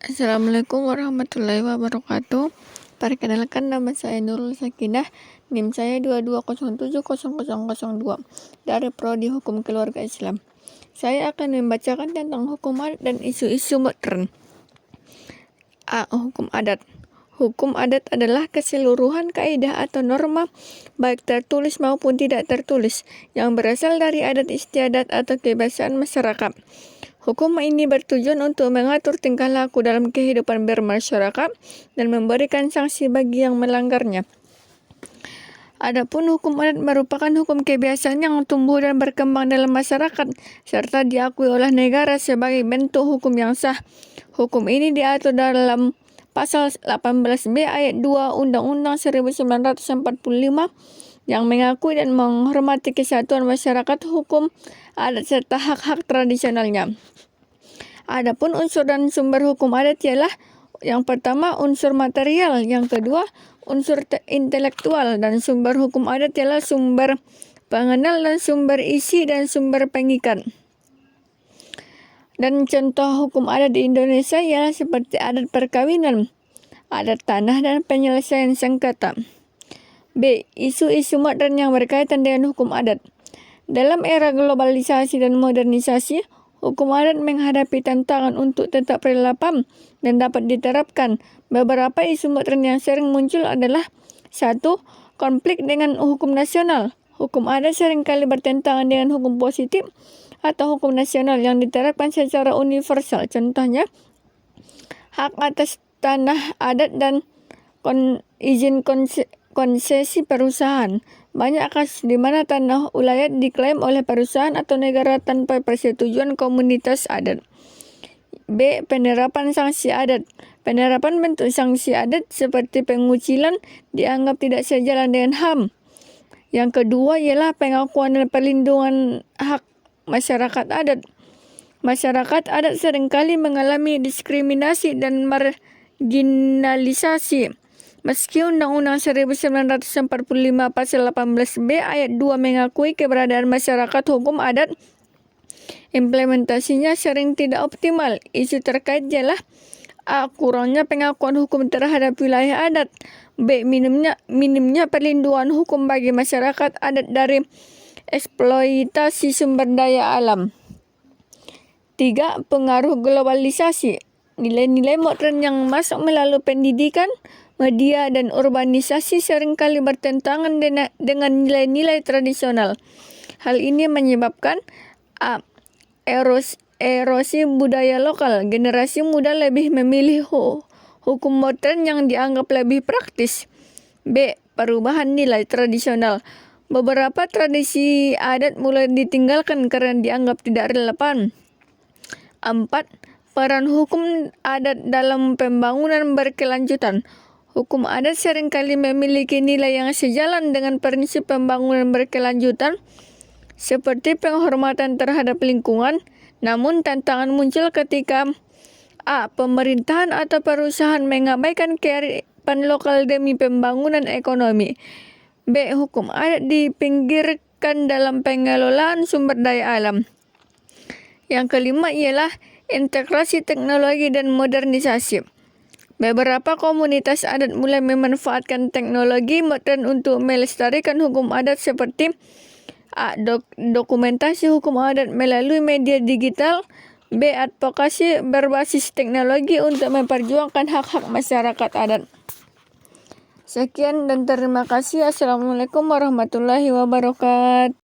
Assalamualaikum warahmatullahi wabarakatuh. Perkenalkan, nama saya Nurul Sakinah, NIM saya 22070002 dari Prodi Hukum Keluarga Islam. Saya akan membacakan tentang hukum adat dan isu-isu modern. Hukum adat. Hukum adat adalah keseluruhan kaidah atau norma, baik tertulis maupun tidak tertulis, yang berasal dari adat istiadat atau kebiasaan masyarakat. Hukum ini bertujuan untuk mengatur tingkah laku dalam kehidupan bermasyarakat dan memberikan sanksi bagi yang melanggarnya. Adapun hukum adat merupakan hukum kebiasaan yang tumbuh dan berkembang dalam masyarakat, serta diakui oleh negara sebagai bentuk hukum yang sah. Hukum ini diatur dalam Pasal 18B ayat 2 Undang-Undang 1945 yang mengakui dan menghormati kesatuan masyarakat hukum adat serta hak-hak tradisionalnya. Adapun unsur dan sumber hukum adat ialah yang pertama unsur material, yang kedua unsur intelektual, dan sumber hukum adat ialah sumber pengenal dan sumber isi dan sumber pengikat. Dan contoh hukum adat di Indonesia ialah seperti adat perkawinan, adat tanah, dan penyelesaian sengketa. B. Isu-isu modern yang berkaitan dengan hukum adat. Dalam era globalisasi dan modernisasi, hukum adat menghadapi tantangan untuk tetap relevan dan dapat diterapkan. Beberapa isu modern yang sering muncul adalah 1. Konflik dengan hukum nasional. Hukum adat seringkali bertentangan dengan hukum positif atau hukum nasional yang diterapkan secara universal. Contohnya, hak atas tanah adat dan izin konsesi perusahaan. Banyak kasus di mana tanah ulayat diklaim oleh perusahaan atau negara tanpa persetujuan komunitas adat. B. Penerapan sanksi adat. Penerapan bentuk sanksi adat seperti pengucilan dianggap tidak sejalan dengan HAM. Yang kedua ialah pengakuan dan perlindungan hak masyarakat adat. Masyarakat adat seringkali mengalami diskriminasi dan marginalisasi. Meski Undang-Undang 1945 Pasal 18B ayat 2 mengakui keberadaan masyarakat hukum adat, implementasinya sering tidak optimal. Isu terkait ialah A. Kurangnya pengakuan hukum terhadap wilayah adat. B. Minimnya perlindungan hukum bagi masyarakat adat dari eksploitasi sumber daya alam. 3. Pengaruh globalisasi. Nilai-nilai modern yang masuk melalui pendidikan, media, dan urbanisasi seringkali bertentangan dengan nilai-nilai tradisional. Hal ini menyebabkan A. Erosi budaya lokal. Generasi muda lebih memilih hukum modern yang dianggap lebih praktis. B. Perubahan nilai tradisional. Beberapa tradisi adat mulai ditinggalkan karena dianggap tidak relevan. 4. Peran hukum adat dalam pembangunan berkelanjutan. Hukum adat seringkali memiliki nilai yang sejalan dengan prinsip pembangunan berkelanjutan, seperti penghormatan terhadap lingkungan. Namun tantangan muncul ketika A. Pemerintahan atau perusahaan mengabaikan kearifan lokal demi pembangunan ekonomi. B. Hukum adat dipinggirkan dalam pengelolaan sumber daya alam. Yang kelima ialah integrasi teknologi dan modernisasi. Beberapa komunitas adat mulai memanfaatkan teknologi modern untuk melestarikan hukum adat seperti A. Dokumentasi hukum adat melalui media digital. B. Advokasi berbasis teknologi untuk memperjuangkan hak-hak masyarakat adat. Sekian dan terima kasih. Assalamualaikum warahmatullahi wabarakatuh.